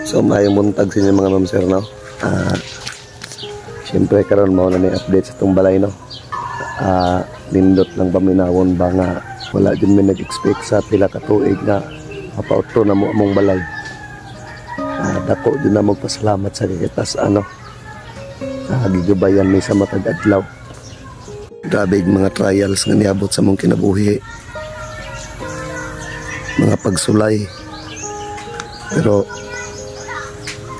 So maayong buntag sa inyo mga ma'am sir, no? Siyempre karon mao na ni update sa itong balay, no? Nindot lang paminawon ba nga wala din may nag-expect sa pila ka tuig nga mapauto na mo among balay. Dako din na magpasalamat sa kitas gigabayan may sa matag adlaw. Grabe mga trials nga niabot sa mong kinabuhi, mga pagsulay, pero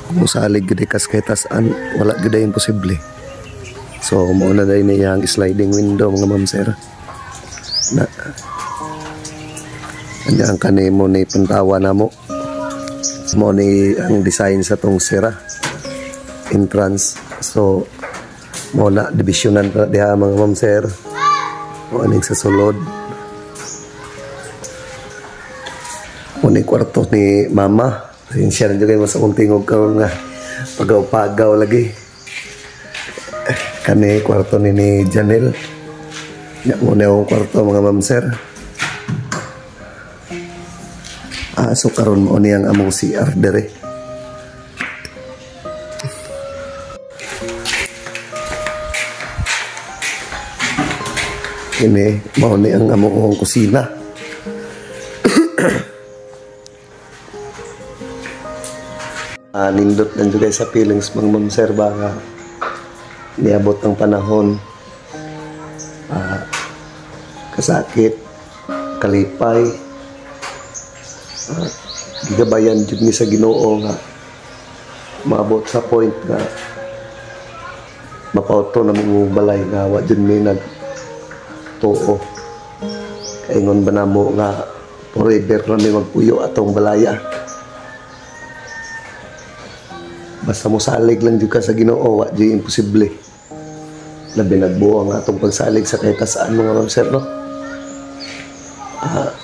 kung salig gede kas kaitas-an wala gede imposible. So mo na dai niya ang sliding window mga ma'am sir na ang kanimo ni pantawa na mo ni ang design sa tong sira entrance. So mo na divisionan na diha mga ma'am sir, mo aning sa sulod mo ni kwarto ni mama. Siya rin juga sa kong tingog karon nga pagaw-pagaw lagi. Kani kwarto ni Janel. Nya mo na yung kwarto mga ma'am sir. So karon mo ni ang among CR dere. Ini mo ni ang among kusina. Nindot lang juga sa feelings mga ma'am sir ba nga niabot ng panahon, kasakit, kalipay, gigabayan jud ni sa Ginoo nga maabot sa point nga mapauto na mo balay nga wa jud mi nagtuo. Kaingon ba namo nga forever na may magpuyo atong balaya. Basta mo salig lang jud ka sa Ginoo, wa jud imposible. Labi nagbuo nga atong pagsalig sa kaitas-an mga ma'am sir, no?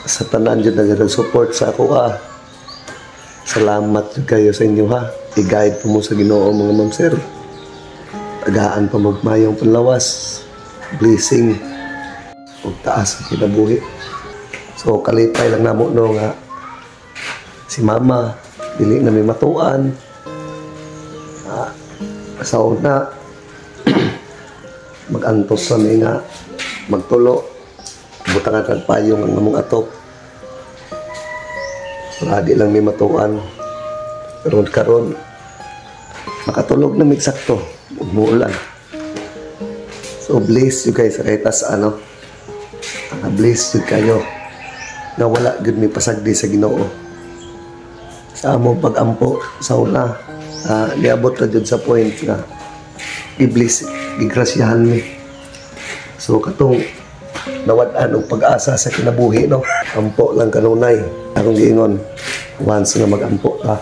Sa tanan jud nag-support sa ako salamat jud kayo sa inyo ha. I-guide po mo sa Ginoo mga ma'am sir. Tagaan pa magmayong panlawas, blessing ug taas ang kinabuhi. So kalipay lang namo no nga si mama dili na may matuan. Sa una mag-antos sa may nga magtulo butangan kag payong ang among atok para di lang may matuan. Pero karon makatulog na miksakto umuulan. So bless you guys kahit as bless you kayo na wala gud may pasagdi sa Ginoo sa among pag-ampo sa una. Niabot na dyan sa point na i-bless, igrasyahan mi. So katong nawad-an og pag-asa sa kinabuhi, no? Ampo lang kanunay. Akong giingon, once na mag-ampo ta,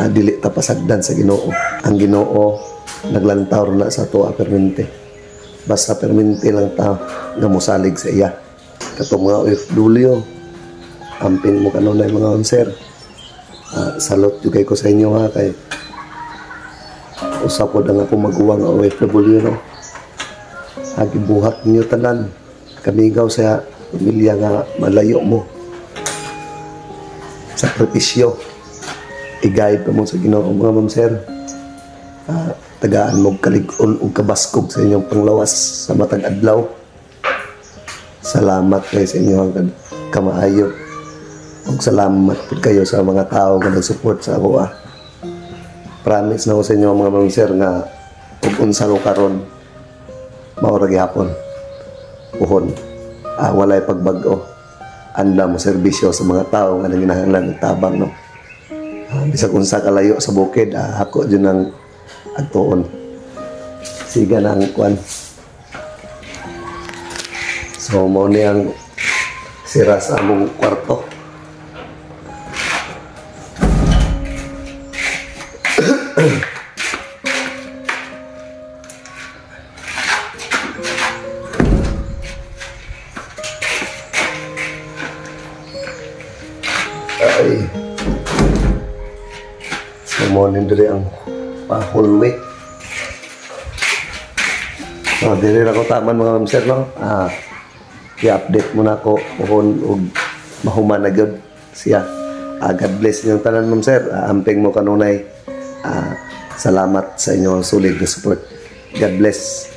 dili ta pasagdan sa Ginoo. Ang Ginoo naglantaw na sa tuwa permente. Basta permente lang ta nga mosalig sa iya. Katong mga OFW, ampin mo kanunay mga onser. Salot jud kay ko sa inyo ha, kay usap ko lang ako mag-uwang OFW, no? Gibuhat niyo tanan kamigaw sa pamilya nga malayo mo. Sakripisyo i-guide pa mo sa Ginoo mga ma'am sir. Tagaan mo kalig-on ug kabaskog sa inyong panglawas sa matag adlaw. Salamat kay sa inyo ang kamaayo. Ug salamat po kayo sa mga tao nga nag-support sa ako. Promise na ko sa inyo mga ma'am sir nga kung unsa ko karon mao ra gihapon puhon. Walay pagbag-o. Anda mo serbisyo sa mga tao nga nanginahanglan ng tabang, no? Bisag unsa kalayo sa bukid, ako jud nang agtuon. Siga nang kuan. So mo ni ang sira sa among kwarto. Ay, so mo ni diri ang hallway. So diri ra ko taman mga ma'am sir, no? I-update mo na ako kung mahuman na gyud siya. God bless niyo tanan ma'am sir. Amping mo kanunay. Salamat sa inyong solid na support. God bless.